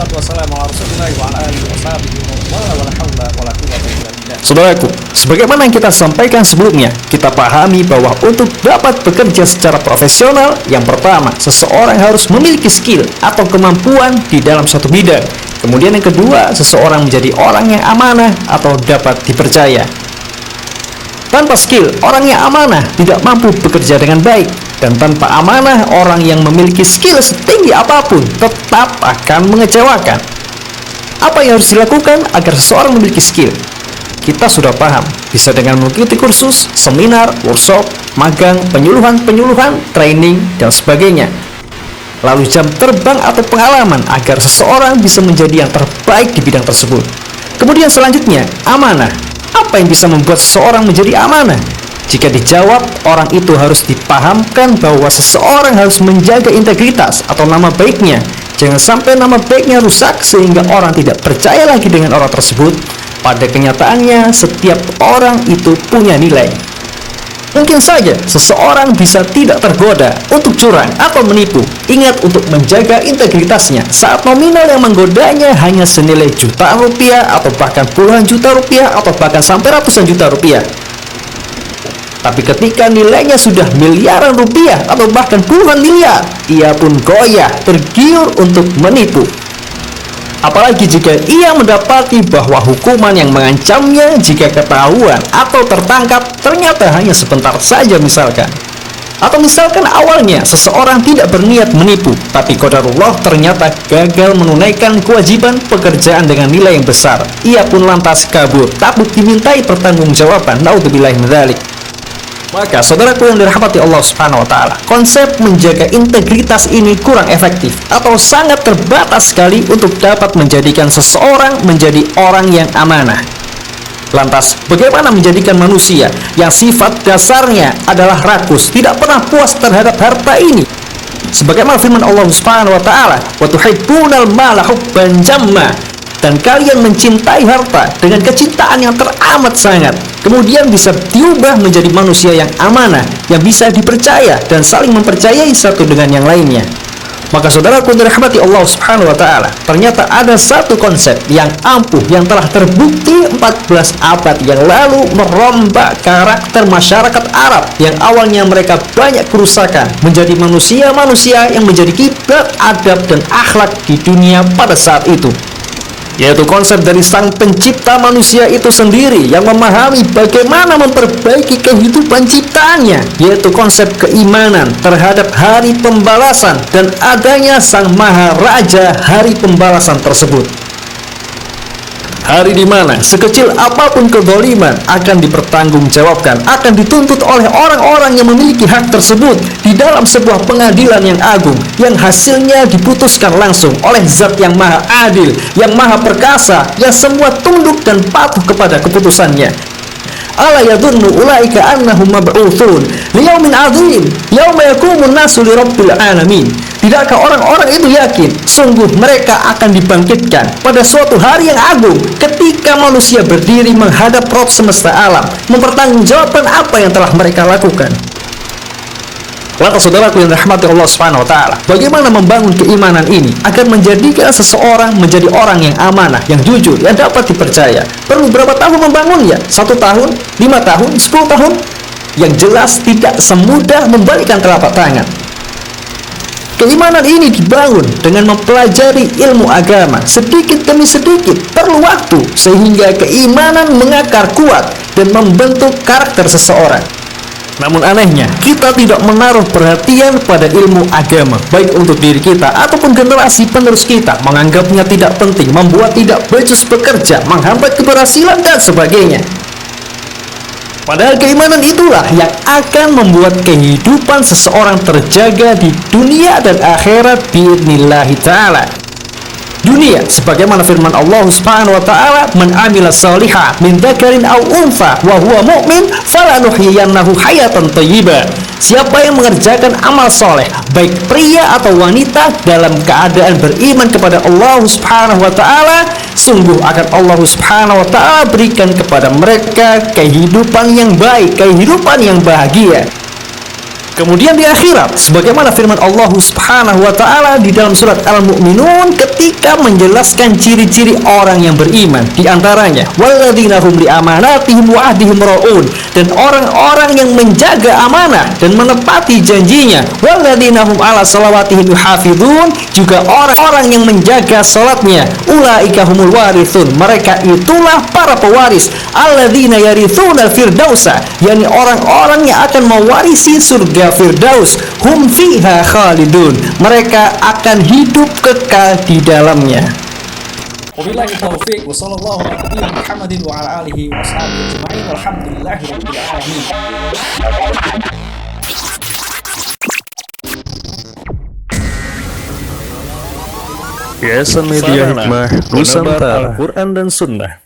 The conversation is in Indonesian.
Wassalatu wassalamu ala Rasulillah wa ala alihi washabihi wa la haula wala quwwata illa billah. Saudaraku, sebagaimana yang kita sampaikan sebelumnya, kita pahami bahwa untuk dapat bekerja secara profesional, yang pertama, seseorang harus memiliki skill atau kemampuan di dalam suatu bidang. Kemudian yang kedua, seseorang menjadi orang yang amanah atau dapat dipercaya. Tanpa skill, orang yang amanah tidak mampu bekerja dengan baik. Dan tanpa amanah, orang yang memiliki skill setinggi apapun tetap akan mengecewakan. Apa yang harus dilakukan agar seseorang memiliki skill? Kita sudah paham, bisa dengan mengikuti kursus, seminar, workshop, magang, penyuluhan, training, dan sebagainya. Lalu jam terbang atau pengalaman agar seseorang bisa menjadi yang terbaik di bidang tersebut. Kemudian selanjutnya, amanah. Apa yang bisa membuat seseorang menjadi amanah? Jika dijawab, orang itu harus dipahamkan bahwa seseorang harus menjaga integritas atau nama baiknya. Jangan sampai nama baiknya rusak sehingga orang tidak percaya lagi dengan orang tersebut. Pada kenyataannya, setiap orang itu punya nilai. Mungkin saja seseorang bisa tidak tergoda untuk curang atau menipu. Ingat untuk menjaga integritasnya saat nominal yang menggodanya hanya senilai jutaan rupiah atau bahkan puluhan juta rupiah atau bahkan sampai ratusan juta rupiah. Tapi ketika nilainya sudah miliaran rupiah atau bahkan puluhan miliar, ia pun goyah, tergiur untuk menipu. Apalagi jika ia mendapati bahwa hukuman yang mengancamnya jika ketahuan atau tertangkap ternyata hanya sebentar saja misalkan. Atau misalkan awalnya seseorang tidak berniat menipu, tapi qadarullah ternyata gagal menunaikan kewajiban pekerjaan dengan nilai yang besar. Ia pun lantas kabur, takut dimintai pertanggungjawaban. Naudzubillahi min dzalik. Maka saudaraku yang dirahmati Allah Subhanahu wa taala, konsep menjaga integritas ini kurang efektif atau sangat terbatas sekali untuk dapat menjadikan seseorang menjadi orang yang amanah. Lantas, bagaimana menjadikan manusia yang sifat dasarnya adalah rakus, tidak pernah puas terhadap harta ini? Sebagaimana firman Allah Subhanahu wa taala, "Wa tuhibbunal mala hubban jamma." Dan kalian mencintai harta dengan kecintaan yang teramat sangat. Kemudian bisa diubah menjadi manusia yang amanah, yang bisa dipercaya dan saling mempercayai satu dengan yang lainnya. Maka saudaraku dirahmati Allah Subhanahu wa taala, ternyata ada satu konsep yang ampuh yang telah terbukti 14 abad yang lalu merombak karakter masyarakat Arab yang awalnya mereka banyak kerusakan menjadi manusia-manusia yang menjadi kiblat adab dan akhlak di dunia pada saat itu. Yaitu konsep dari sang pencipta manusia itu sendiri yang memahami bagaimana memperbaiki kehidupan ciptaannya, yaitu konsep keimanan terhadap hari pembalasan dan adanya sang maha raja hari pembalasan tersebut. Hari di mana sekecil apapun kezaliman akan dipertanggungjawabkan, akan dituntut oleh orang-orang yang memiliki hak tersebut di dalam sebuah pengadilan yang agung, yang hasilnya diputuskan langsung oleh Zat yang maha adil, yang maha perkasa, yang semua tunduk dan patuh kepada keputusannya. Ala yadhunnu ulaika annahum mab'utsun liyaumin 'adzim yauma yaqumun nasu lirabbil alamin. Tidakkah orang-orang itu yakin sungguh mereka akan dibangkitkan pada suatu hari yang agung ketika manusia berdiri menghadap Rabb semesta alam, mempertanggungjawabkan apa yang telah mereka lakukan. Lantas saudaraku yang dirahmati Allah Subhanahu wa taala, bagaimana membangun keimanan ini agar menjadikan seseorang menjadi orang yang amanah, yang jujur, yang dapat dipercaya? Perlu berapa tahun membangunnya? 1 tahun, 5 tahun, 10 tahun? Yang jelas tidak semudah membalikkan telapak tangan. Keimanan ini dibangun dengan mempelajari ilmu agama sedikit demi sedikit, perlu waktu sehingga keimanan mengakar kuat dan membentuk karakter seseorang. Namun anehnya, kita tidak menaruh perhatian pada ilmu agama, baik untuk diri kita ataupun generasi penerus kita, menganggapnya tidak penting, membuat tidak becus bekerja, menghambat keberhasilan dan sebagainya. Padahal keimanan itulah yang akan membuat kehidupan seseorang terjaga di dunia dan akhirat biidnillahi ta'ala. Dunia, sebagaimana firman Allah Subhanahu wa taala, "Man 'amila shalihan min dzakarin aw untha wa huwa mu'min falanuhyiyannahu hayatan thayyibah." Siapa yang mengerjakan amal soleh, baik pria atau wanita, dalam keadaan beriman kepada Allah Subhanahu wa taala, sungguh akan Allah Subhanahu wa taala berikan kepada mereka kehidupan yang baik, kehidupan yang bahagia. Kemudian di akhirat, sebagaimana firman Allah Subhanahu wa taala di dalam surat Al-Mu'minun ketika menjelaskan ciri-ciri orang yang beriman, di antaranya walladzina hum li amanatihim wa ahdihim raun, dan orang-orang yang menjaga amanah dan menepati janjinya, walladzina hum ala salawatihim yuhafizun, juga orang-orang yang menjaga salatnya, ulaika humul warithun, mereka itulah para pewaris, alladzina yarithuna firdausa, yakni orang-orang yang akan mewarisi surga Firdaus, hum fiha khalidun, mereka akan hidup kekal di dalamnya. Wabillahi taufiq wa sallallahu ala nabiyyina Muhammadin wa ala alihi wa sahbihi ajma'in walhamdulillahi rabbil alamin. Yayasan Media Hikmah Nusantara, Al-Quran dan Sunnah.